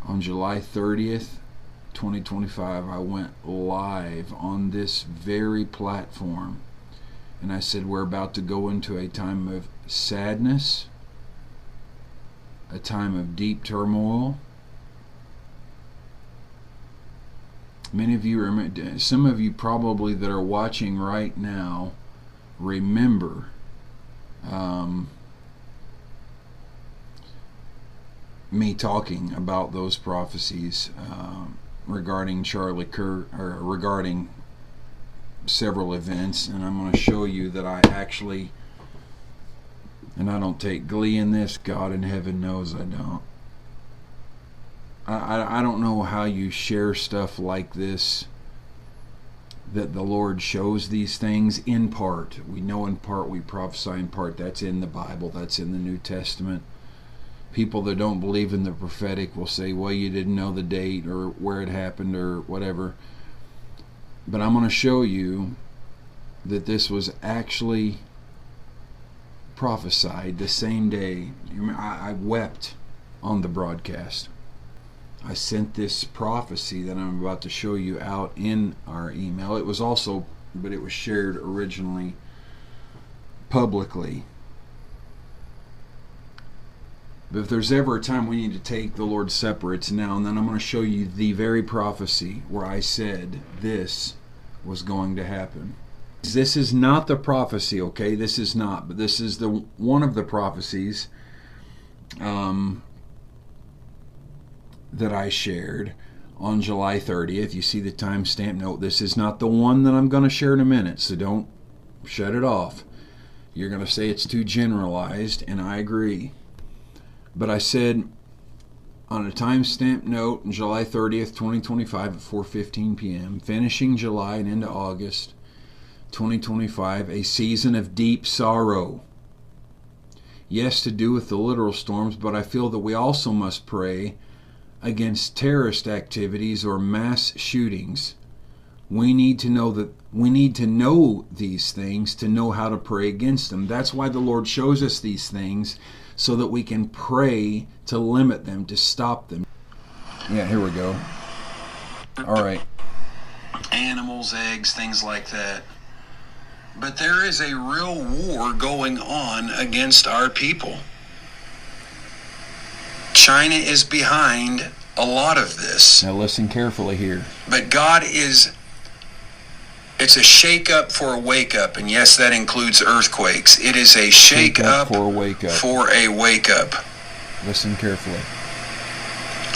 On July 30th, 2025, I went live on this very platform, and I said we're about to go into a time of sadness, a time of deep turmoil. Many of you remember, some of you probably that are watching right now remember me talking about those prophecies regarding Charlie Kirk, or regarding several events, and I'm going to show you that I actually, and I don't take glee in this, God in heaven knows I don't. I don't know how you share stuff like this, that the Lord shows these things in part. We know in part, we prophesy in part. That's in the Bible, that's in the New Testament. People that don't believe in the prophetic will say, well, you didn't know the date or where it happened or whatever. But I'm going to show you that this was actually prophesied the same day. I wept on the broadcast. I sent this prophecy that I'm about to show you out in our email. It was also, but it was shared originally publicly. But if there's ever a time we need to take the Lord's Supper, it's now. And then I'm going to show you the very prophecy where I said this was going to happen. This is not the prophecy, okay? This is not, but this is the one of the prophecies that I shared on July 30th. You see the timestamp note. This is not the one that I'm going to share in a minute, so don't shut it off. You're going to say it's too generalized, and I agree. But I said on a timestamp note on July 30th, 2025 at 4:15 p.m., finishing July and into August 2025, a season of deep sorrow. Yes, to do with the literal storms, but I feel that we also must pray against terrorist activities or mass shootings. We need to know these things to know how to pray against them. That's why the Lord shows us these things, so that we can pray to limit them, to stop them. Yeah, here we go. All right. Animals, eggs, things like that. But there is a real war going on against our people. China is behind a lot of this. Now listen carefully here. But God is, it's a shake-up for a wake-up. And yes, that includes earthquakes. It is a shake-up for a wake-up. For a wake-up. Listen carefully.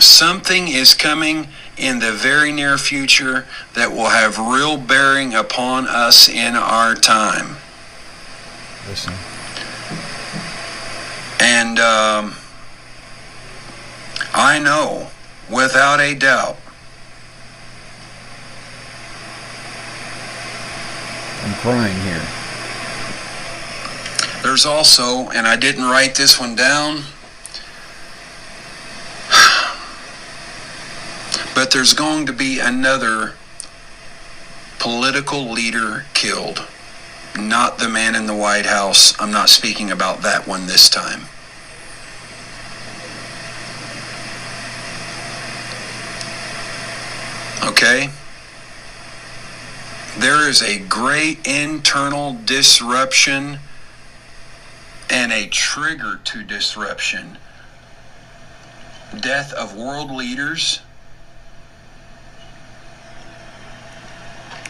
Something is coming in the very near future that will have real bearing upon us in our time. Listen. And I know, without a doubt, I'm crying here. There's also, and I didn't write this one down, but there's going to be another political leader killed. Not the man in the White House. I'm not speaking about that one this time. Okay? There is a great internal disruption and a trigger to disruption. Death of world leaders.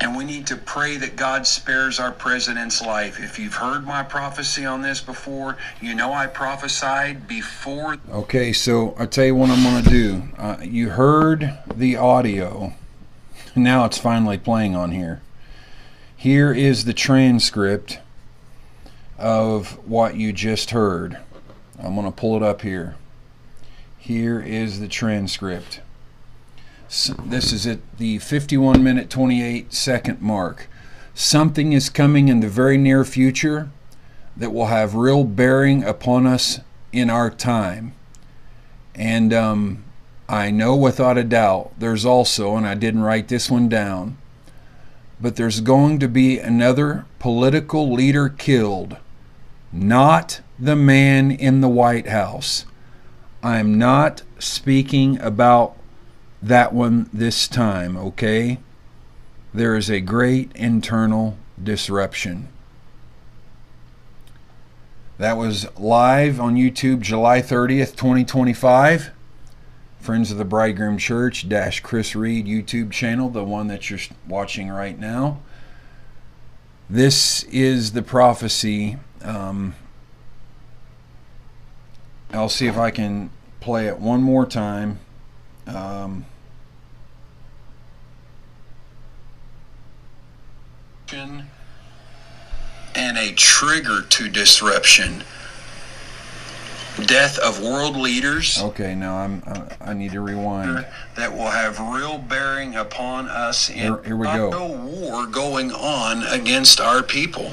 And we need to pray that God spares our president's life. If you've heard my prophecy on this before, you know I prophesied before. Okay, so I'll tell you what I'm going to do. You heard the audio. Now it's finally playing on here. Here is the transcript of what you just heard. I'm going to pull it up here. Here is the transcript. So this is at the 51-minute, 28-second mark. Something is coming in the very near future that will have real bearing upon us in our time. And I know without a doubt there's also, and I didn't write this one down, but there's going to be another political leader killed. Not the man in the White House. I'm not speaking about that one this time, okay? There is a great internal disruption. That was live on YouTube July 30th, 2025. Friends of the Bridegroom Church -- Chris Reed YouTube channel, the one that you're watching right now. This is the prophecy. I'll see if I can play it one more time. And a trigger to disruption. Death of world leaders. Okay, now I need to rewind. That will have real bearing upon us. Here we go. There's a real war going on against our people.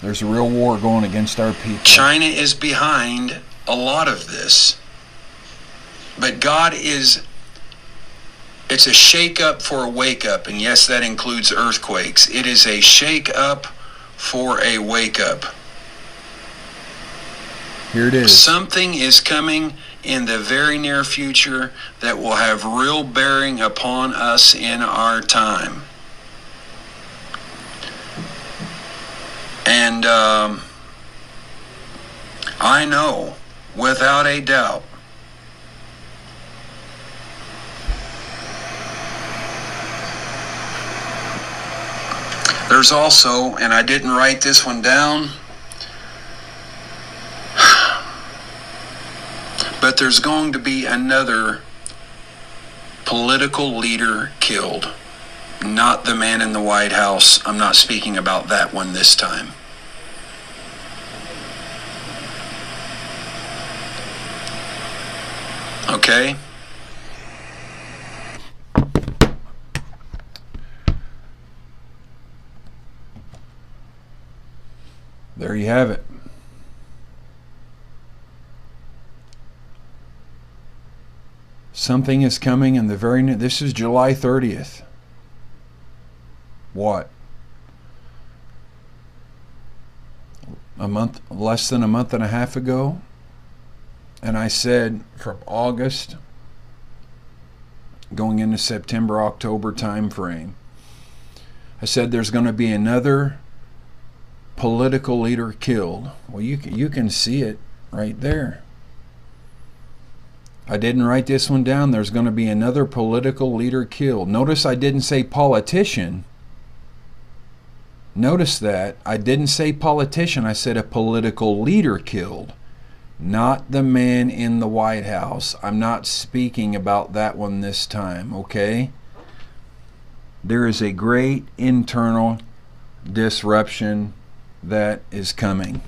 There's a real war going against our people. China is behind a lot of this. But God is, it's a shake up for a wake up. And yes, that includes earthquakes. It is a shake up for a wake up. Here it is. Something is coming in the very near future that will have real bearing upon us in our time. And I know, without a doubt, there's also, and I didn't write this one down, but there's going to be another political leader killed. Not the man in the White House. I'm not speaking about that one this time. Okay? There you have it. Something is coming in the very near. This is July 30th. What? A month, less than a month and a half ago. And I said from August going into September, October time frame, I said there's going to be another political leader killed. Well, you can see it right there. I didn't write this one down. There's going to be another political leader killed. Notice I didn't say politician. Notice that. I didn't say politician. I said a political leader killed. Not the man in the White House. I'm not speaking about that one this time, okay? There is a great internal disruption that is coming.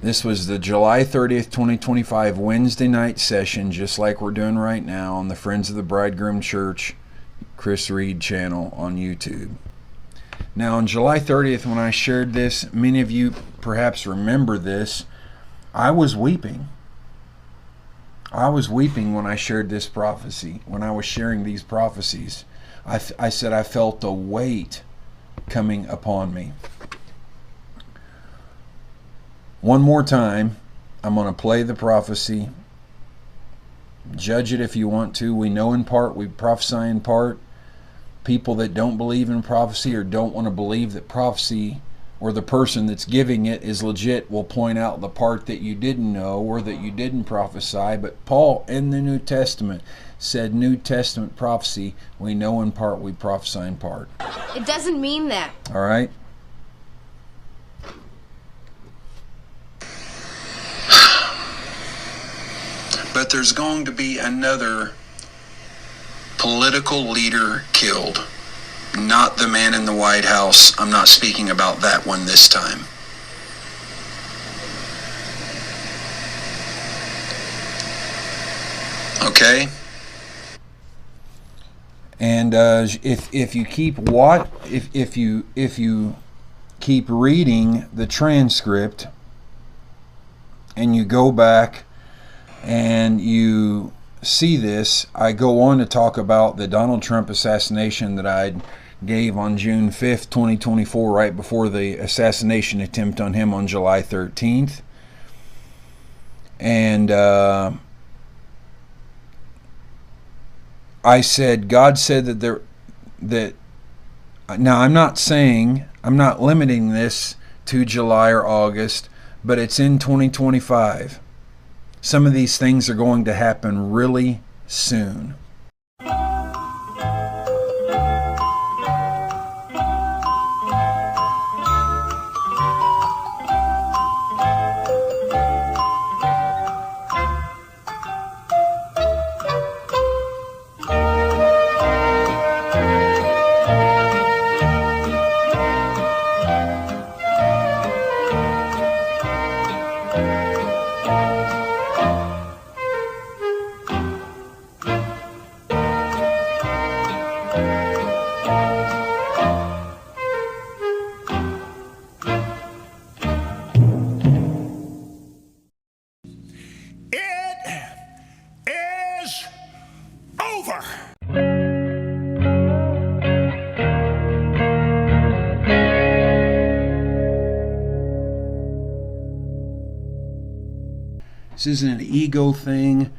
This was the July 30th, 2025 Wednesday night session, just like we're doing right now on the Friends of the Bridegroom Church Chris Reed channel on YouTube. Now on July 30th, when I shared this, many of you perhaps remember this, I was weeping. I was weeping when I shared this prophecy, when I was sharing these prophecies. I said I felt a weight coming upon me. One more time, I'm going to play the prophecy. Judge it if you want to. We know in part, we prophesy in part. People that don't believe in prophecy or don't want to believe that prophecy or the person that's giving it is legit will point out the part that you didn't know or that you didn't prophesy. But Paul in the New Testament said New Testament prophecy, we know in part, we prophesy in part. It doesn't mean that. All right. But there's going to be another political leader killed. Not the man in the White House. I'm not speaking about that one this time. Okay? And if you keep if you keep reading the transcript and you go back and you see this, I go on to talk about the Donald Trump assassination that I gave on June 5th, 2024, right before the assassination attempt on him on July 13th. And I said, God said that now I'm not limiting this to July or August, but it's in 2025. Some of these things are going to happen really soon. This isn't an ego thing.